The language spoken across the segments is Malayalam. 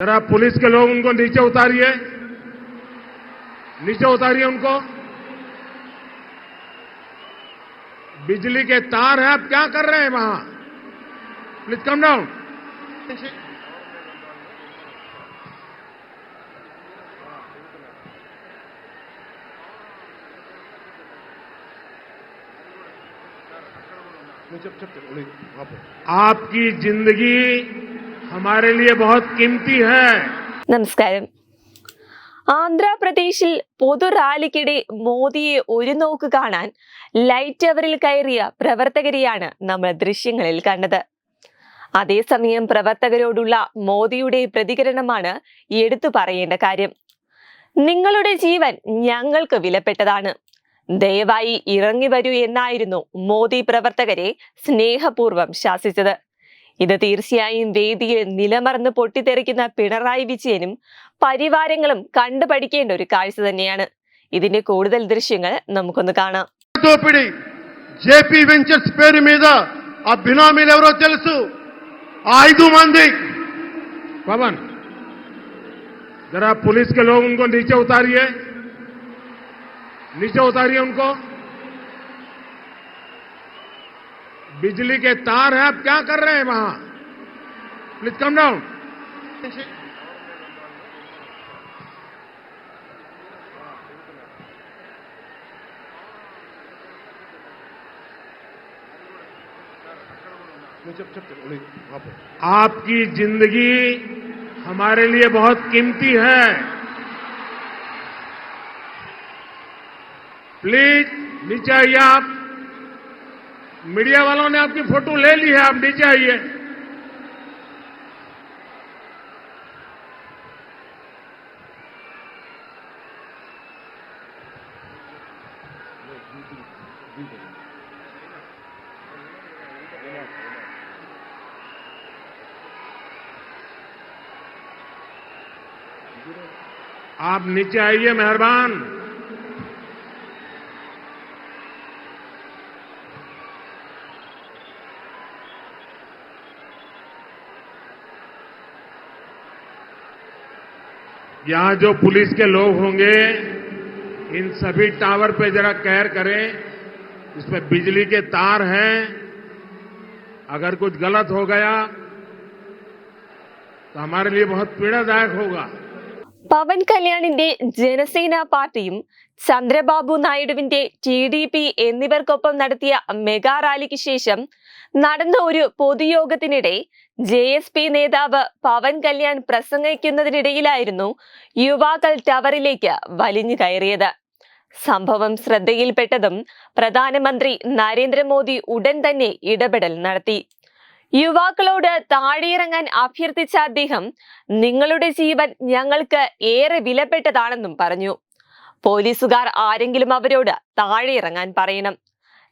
जरा पुलिस के लोग उनको नीचे उतारिए उनको। बिजली के तार हैं, आप क्या कर रहे हैं वहां? Please come down. आपकी जिंदगी हमारे लिए बहुत कीमती है। നമസ്കാരം. ആന്ധ്രാപ്രദേശിൽ പൊതുറാലിക്കിടെ മോദിയെ ഒരു നോക്ക് കാണാൻ ലൈറ്റ് ടവറിൽ കയറിയ പ്രവർത്തകരെയാണ് നമ്മൾ ദൃശ്യങ്ങളിൽ കണ്ടത്. അതേസമയം പ്രവർത്തകരോടുള്ള മോദിയുടെ പ്രതികരണമാണ് എടുത്തു പറയേണ്ട കാര്യം. നിങ്ങളുടെ ജീവൻ ഞങ്ങൾക്ക് വിലപ്പെട്ടതാണ്, ദയവായി ഇറങ്ങി വരൂ എന്നായിരുന്നു മോദി പ്രവർത്തകരെ സ്നേഹപൂർവ്വം ശാസിച്ചത്. ഇത് തീർച്ചയായും വേദിയിൽ നിലമറന്ന് പൊട്ടിത്തെറിക്കുന്ന പിണറായി വിജയനും പരിവാരങ്ങളും കണ്ടുപഠിക്കേണ്ട ഒരു കാഴ്ച തന്നെയാണ്. ഇതിന്റെ കൂടുതൽ ദൃശ്യങ്ങൾ നമുക്കൊന്ന് കാണാം. జేపీ వెంచర్స్ పేరు మీద ఆ బినామీలు ఎవరో తెలుసు. 5 మంది. पवन, जरा पुलिस के लोग उनको नीचे उतारिए उनको। बिजली के तार हैं, आप क्या कर रहे हैं वहां? Please come down. आपकी जिंदगी हमारे लिए बहुत कीमती है। प्लीज नीचे आइए आप। मीडिया वालों ने आपकी फोटो ले ली है, आप नीचे आइए। आप नीचे आइए, मेहरबान। यहां जो पुलिस के लोग होंगे, इन सभी टावर पे जरा केयर करें। इसमें बिजली के तार हैं, अगर कुछ गलत हो गया तो हमारे लिए बहुत पीड़ादायक होगा. പവൻ കല്യാണിന്റെ ജനസേന പാർട്ടിയും ചന്ദ്രബാബു നായിഡുവിന്റെ TDP എന്നിവർക്കൊപ്പം നടത്തിയ മെഗാ റാലിക്ക് ശേഷം നടന്ന ഒരു പൊതുയോഗത്തിനിടെ JSP നേതാവ് പവൻ കല്യാൺ പ്രസംഗിക്കുന്നതിനിടയിലായിരുന്നു യുവാക്കൾ ടവറിലേക്ക് വലിഞ്ഞു കയറിയത്. സംഭവം ശ്രദ്ധയിൽപ്പെട്ടതും പ്രധാനമന്ത്രി നരേന്ദ്രമോദി ഉടൻ തന്നെ ഇടപെടൽ നടത്തി. യുവാക്കളോട് താഴെയിറങ്ങാൻ അഭ്യർത്ഥിച്ച അദ്ദേഹം നിങ്ങളുടെ ജീവൻ ഞങ്ങൾക്ക് ഏറെ വിലപ്പെട്ടതാണെന്നും പറഞ്ഞു. പോലീസുകാർ ആരെങ്കിലും അവരോട് താഴെയിറങ്ങാൻ പറയണം.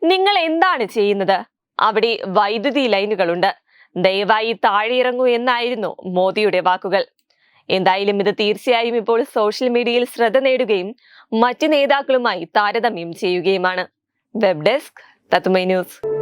നിങ്ങൾ എന്താണ് ചെയ്യുന്നത്? അവിടെ വൈദ്യുതി ലൈനുകളുണ്ട്, ദയവായി താഴെയിറങ്ങൂ എന്നായിരുന്നു മോദിയുടെ വാക്കുകൾ. എന്തായാലും ഇത് തീർച്ചയായും ഇപ്പോൾ സോഷ്യൽ മീഡിയയിൽ ശ്രദ്ധ നേടുകയും മറ്റു നേതാക്കളുമായി താരതമ്യം ചെയ്യുകയുമാണ്. വെബ് ഡെസ്ക് തത്തുമൈ ന്യൂസ്.